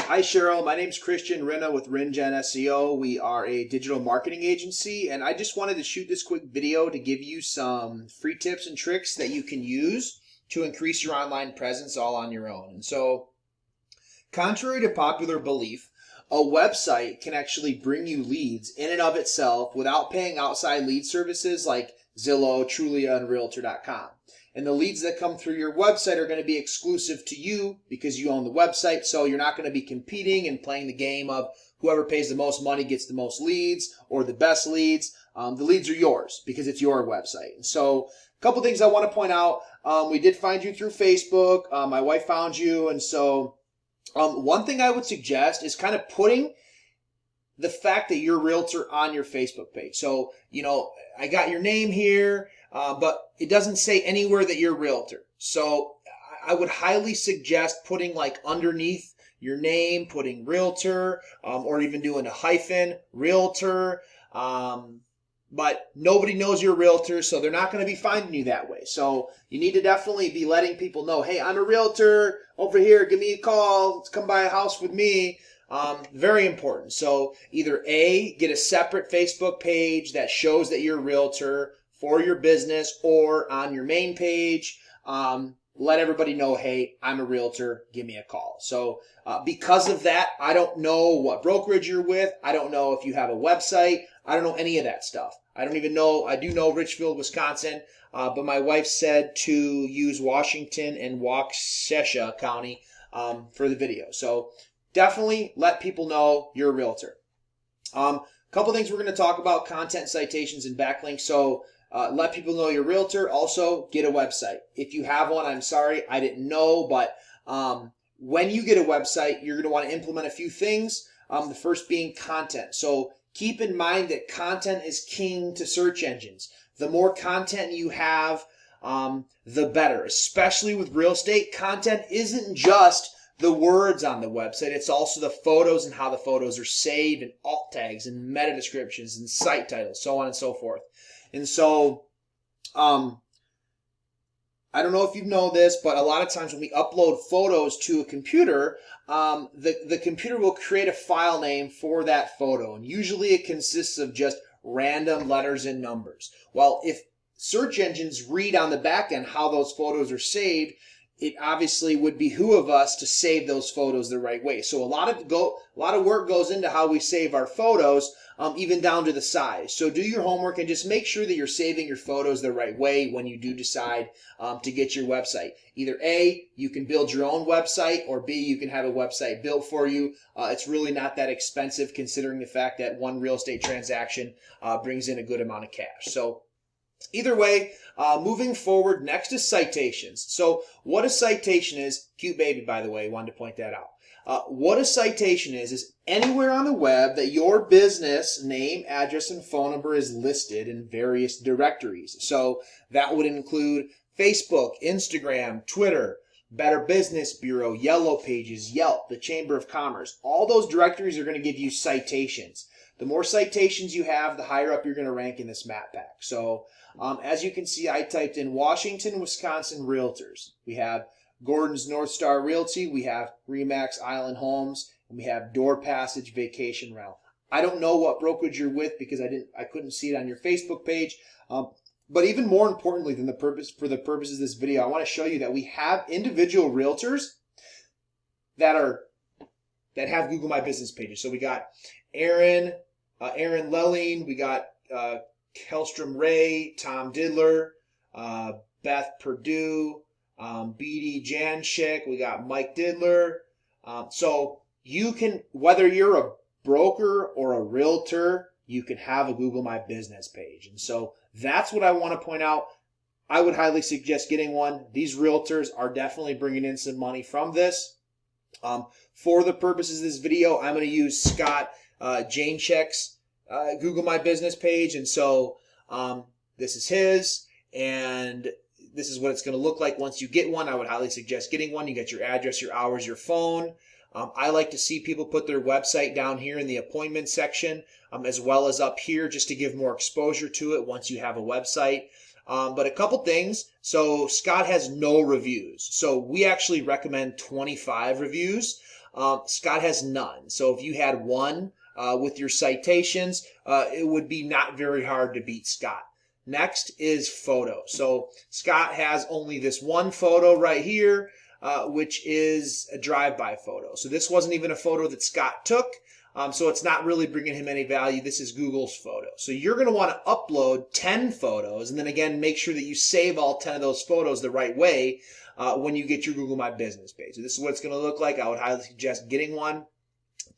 Hi Cheryl, my name's Christian Rinna with RinGen SEO. We are a digital marketing agency, and I just wanted to shoot this quick video to give you some free tips and tricks that you can use to increase your online presence all on your own. And so, contrary to popular belief, a website can actually bring you leads in and of itself without paying outside lead services like Zillow, Trulia, and Realtor.com. And the leads that come through your website are going to be exclusive to you because you own the website. So you're not going to be competing and playing the game of whoever pays the most money gets the most leads or the best leads. The leads are yours because it's your website. And so a couple things I want to point out. We did find you through Facebook. My wife found you. And so one thing I would suggest is kind of putting the fact that you're a realtor on your Facebook page. So, I got your name here. But it doesn't say anywhere that you're a realtor. So I would highly suggest putting like underneath your name, putting realtor, or even doing a hyphen, realtor. But nobody knows you're a realtor, so they're not going to be finding you that way. So you need to definitely be letting people know, hey, I'm a realtor over here. Give me a call. Let's come buy a house with me. Very important. So either A, get a separate Facebook page that shows that you're a realtor for your business, or on your main page, let everybody know, hey, I'm a realtor, give me a call. So because of that, I don't know what brokerage you're with. I don't know if you have a website. I don't know any of that stuff. I don't even know. I do know Richfield, Wisconsin, but my wife said to use Washington and Waukesha County for the video. So definitely let people know you're a realtor. Couple things we're going to talk about: content, citations, and backlinks. So let people know you're a realtor. Also, get a website. If you have one, I'm sorry, I didn't know, but when you get a website, you're going to want to implement a few things. The first being content. So keep in mind that content is king to search engines. The more content you have, the better. Especially with real estate, content isn't just the words on the website. It's also the photos and how the photos are saved, and alt tags and meta descriptions and site titles, so on and so forth. And so, I don't know if you know this, but a lot of times when we upload photos to a computer, the computer will create a file name for that photo. And usually it consists of just random letters and numbers. Well, if search engines read on the back end how those photos are saved, it obviously would behoove us to save those photos the right way. So a lot of work goes into how we save our photos, even down to the size. So do your homework and just make sure that you're saving your photos the right way when you do decide to get your website. Either A, you can build your own website, or B, you can have a website built for you. It's really not that expensive considering the fact that one real estate transaction brings in a good amount of cash. So either way, moving forward, next is citations. So what a citation is, cute baby, by the way, wanted to point that out. What a citation is anywhere on the web that your business name, address, and phone number is listed in various directories. So that would include Facebook, Instagram, Twitter, Better Business Bureau, Yellow Pages, Yelp, the Chamber of Commerce. All those directories are going to give you citations. The more citations you have, the higher up you're going to rank in this map pack. So as you can see, I typed in Washington, Wisconsin Realtors. We have Gordon's North Star Realty, we have Remax Island Homes, and we have Door Passage Vacation Rental. I don't know what brokerage you're with because I couldn't see it on your Facebook page. But even more importantly than for the purposes of this video, I want to show you that we have individual realtors that have Google My Business pages. So we got Aaron Lelling, we got Kelstrom Ray, Tom Didler, Beth Perdue, BD Janchik, we got Mike Didler. So you can, whether you're a broker or a realtor, you can have a Google My Business page. And so that's what I want to point out. I would highly suggest getting one. These realtors are definitely bringing in some money from this. For the purposes of this video, I'm going to use Scott Janechek's Google My Business page. And so this is his, and this is what it's going to look like once you get one. I would highly suggest getting one. You get your address, your hours, your phone. I like to see people put their website down here in the appointment section, as well as up here, just to give more exposure to it once you have a website. But a couple things. So Scott has no reviews. So we actually recommend 25 reviews. Scott has none. So if you had one with your citations, it would be not very hard to beat Scott. Next is photo. So Scott has only this one photo right here, which is a drive-by photo. So this wasn't even a photo that Scott took. So it's not really bringing him any value. This is Google's photo. So you're going to want to upload 10 photos, and then again, make sure that you save all 10 of those photos the right way when you get your Google My Business page. So this is what it's going to look like. I would highly suggest getting one.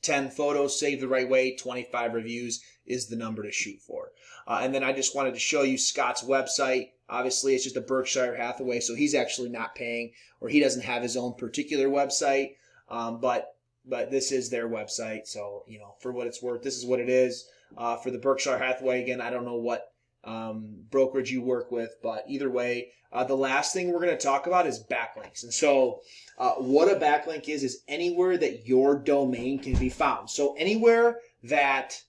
10 photos saved the right way, 25 reviews is the number to shoot for. And then I just wanted to show you Scott's website. Obviously, it's just a Berkshire Hathaway, so he's actually not paying, or he doesn't have his own particular website. But this is their website, so for what it's worth, this is what it is. For the Berkshire Hathaway, again, I don't know what brokerage you work with, but either way, the last thing we're going to talk about is backlinks. And so what a backlink is anywhere that your domain can be found. So anywhere that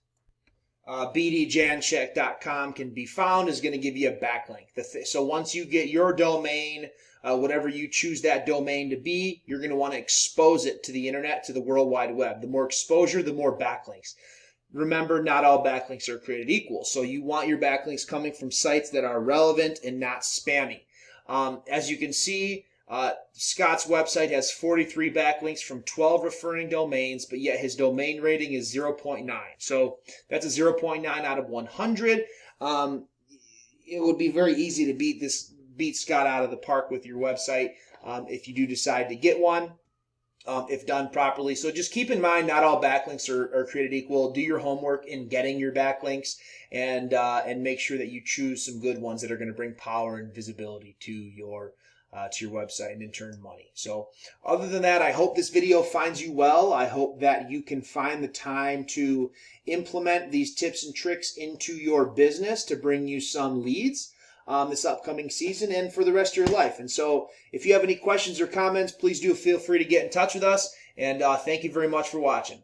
bdjancheck.com can be found is going to give you a backlink. So once you get your domain, whatever you choose that domain to be, you're going to want to expose it to the internet, to the World Wide Web. The more exposure, the more backlinks. Remember, not all backlinks are created equal. So you want your backlinks coming from sites that are relevant and not spammy. As you can see, Scott's website has 43 backlinks from 12 referring domains, but yet his domain rating is 0.9. So that's a 0.9 out of 100. It would be very easy to beat Scott out of the park with your website if you do decide to get one, if done properly. So just keep in mind, not all backlinks are created equal. Do your homework in getting your backlinks, and make sure that you choose some good ones that are going to bring power and visibility to your website and in turn money. So other than that, I hope this video finds you well. I hope that you can find the time to implement these tips and tricks into your business to bring you some leads this upcoming season and for the rest of your life. And so if you have any questions or comments, please do feel free to get in touch with us. And thank you very much for watching.